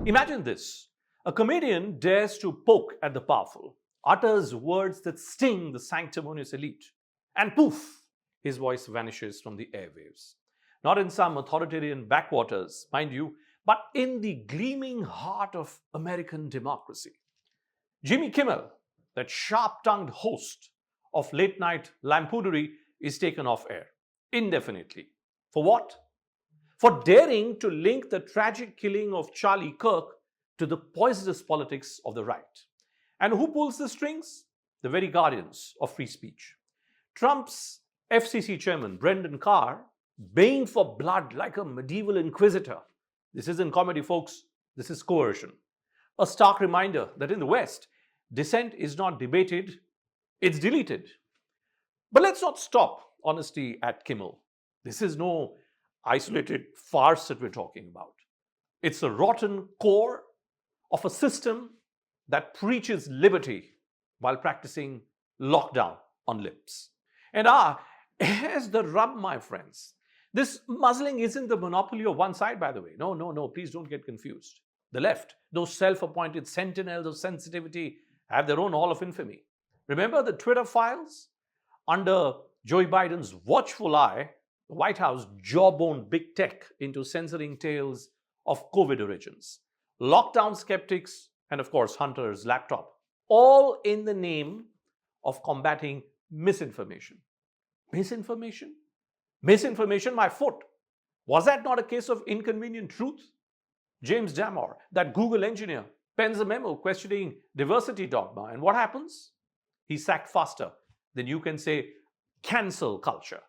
Imagine this. A comedian dares to poke at the powerful, utters words that sting the sanctimonious elite, and poof, his voice vanishes from the airwaves. Not in some authoritarian backwaters, mind you, but in the gleaming heart of American democracy. Jimmy Kimmel, that sharp-tongued host of late-night lampoonery, is taken off air indefinitely. For what? For daring to link the tragic killing of Charlie Kirk to the poisonous politics of the right. And who pulls the strings? The very guardians of free speech. Trump's FCC chairman, Brendan Carr, baying for blood like a medieval inquisitor. This isn't comedy, folks. This is coercion. A stark reminder that in the West, dissent is not debated, it's deleted. But let's not stop honesty at Kimmel. This is no isolated farce that we're talking about. It's a rotten core of a system that preaches liberty while practicing lockdown on lips. And here's the rub, my friends. This muzzling isn't the monopoly of one side, by the way. No, please don't get confused. The left, those self-appointed sentinels of sensitivity, have their own hall of infamy. Remember the Twitter files? Under Joe Biden's watchful eye, the White House jawboned big tech into censoring tales of COVID origins. Lockdown skeptics, and of course Hunter's laptop, all in the name of combating misinformation. Misinformation? Misinformation, my foot. Was that not a case of inconvenient truth? James Damore, that Google engineer, pens a memo questioning diversity dogma, and what happens? He's sacked faster than you can say cancel culture.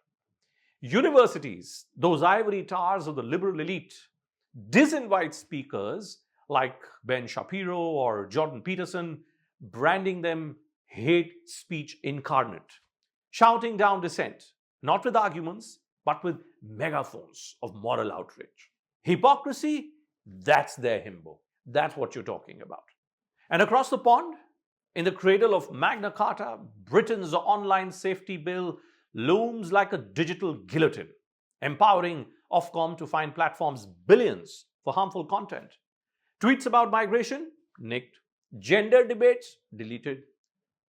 Universities, those ivory towers of the liberal elite, disinvite speakers like Ben Shapiro or Jordan Peterson, branding them hate speech incarnate, shouting down dissent, not with arguments, but with megaphones of moral outrage. Hypocrisy, that's their hymbo. That's what you're talking about. And across the pond, in the cradle of Magna Carta, Britain's online safety bill looms like a digital guillotine, empowering Ofcom to fine platforms billions for harmful content. Tweets about migration? Nicked. Gender debates? Deleted.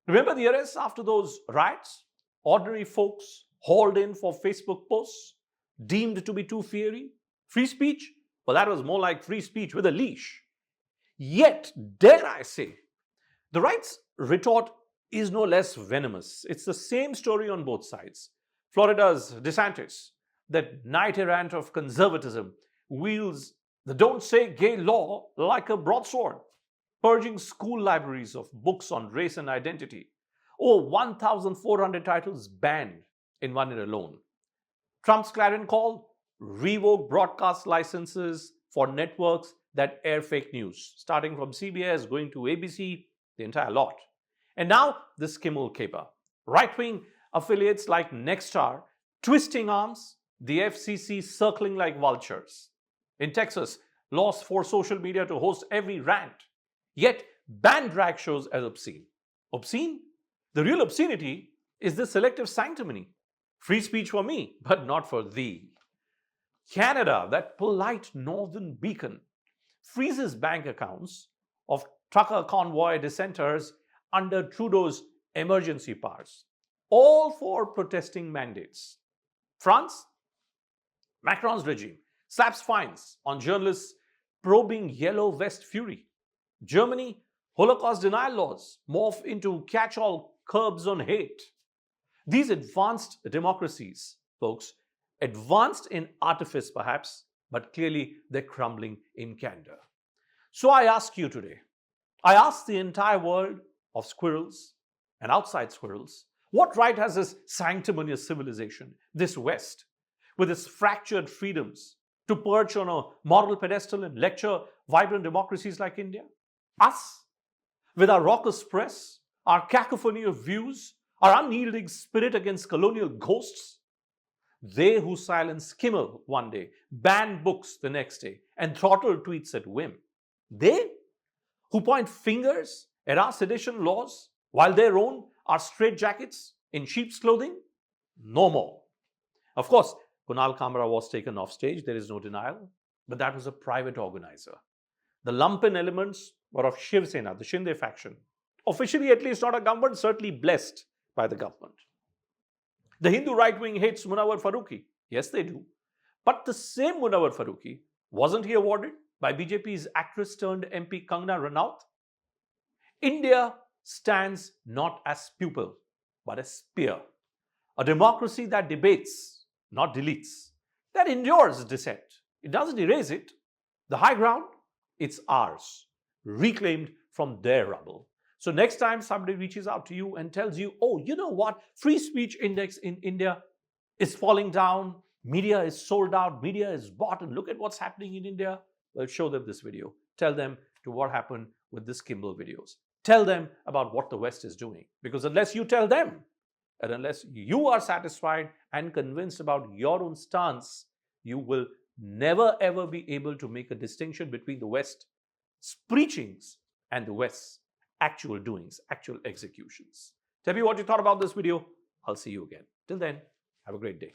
Remember the arrests after those riots? Ordinary folks hauled in for Facebook posts, deemed to be too fiery. Free speech? Well, that was more like free speech with a leash. Yet, dare I say, the right's retort is no less venomous. It's the same story on both sides. Florida's DeSantis, that knight errant of conservatism, wields the don't say gay law like a broadsword, purging school libraries of books on race and identity. Over 1,400 titles banned in 1 year alone. Trump's clarion call: revoke broadcast licenses for networks that air fake news, starting from CBS, going to ABC, the entire lot. And now this Kimmel caper. Right-wing affiliates like Nexstar twisting arms, the FCC circling like vultures. In Texas, laws force social media to host every rant, yet ban drag shows as obscene. Obscene? The real obscenity is the selective sanctimony. Free speech for me, but not for thee. Canada, that polite northern beacon, freezes bank accounts of trucker convoy dissenters under Trudeau's emergency powers, all for protesting mandates. France, Macron's regime slaps fines on journalists probing yellow vest fury. Germany, Holocaust denial laws morph into catch-all curbs on hate. These advanced democracies, folks, advanced in artifice perhaps, but clearly they're crumbling in candor. So I ask you today, I ask the entire world of squirrels and outside squirrels, what right has this sanctimonious civilization, this West, with its fractured freedoms, to perch on a moral pedestal and lecture vibrant democracies like India? Us, with our raucous press, our cacophony of views, our unyielding spirit against colonial ghosts? They who silence Kimmel one day, ban books the next day, and throttle tweets at whim. They who point fingers at our sedition laws while their own are straitjackets in sheep's clothing? No more. Of course, Kunal Kamra was taken off stage, there is no denial, but that was a private organizer. The lumpen elements were of Shiv Sena, the Shinde faction. Officially, at least not a government, certainly blessed by the government. The Hindu right wing hates Munawar Farooqi. Yes, they do. But the same Munawar Farooqi, wasn't he awarded by BJP's actress turned MP Kangana Ranaut? India stands not as pupil, but as peer. A democracy that debates, not deletes, that endures dissent. It doesn't erase it. The high ground, it's ours, reclaimed from their rubble. So next time somebody reaches out to you and tells you, oh, you know what, free speech index in India is falling down, media is sold out, media is bought, and look at what's happening in India, well, show them this video. Tell them to what happened with this Kimmel videos. Tell them about what the West is doing. Because unless you tell them, and unless you are satisfied and convinced about your own stance, you will never ever be able to make a distinction between the West's preachings and the West's actual doings, actual executions. Tell me what you thought about this video. I'll see you again. Till then, have a great day.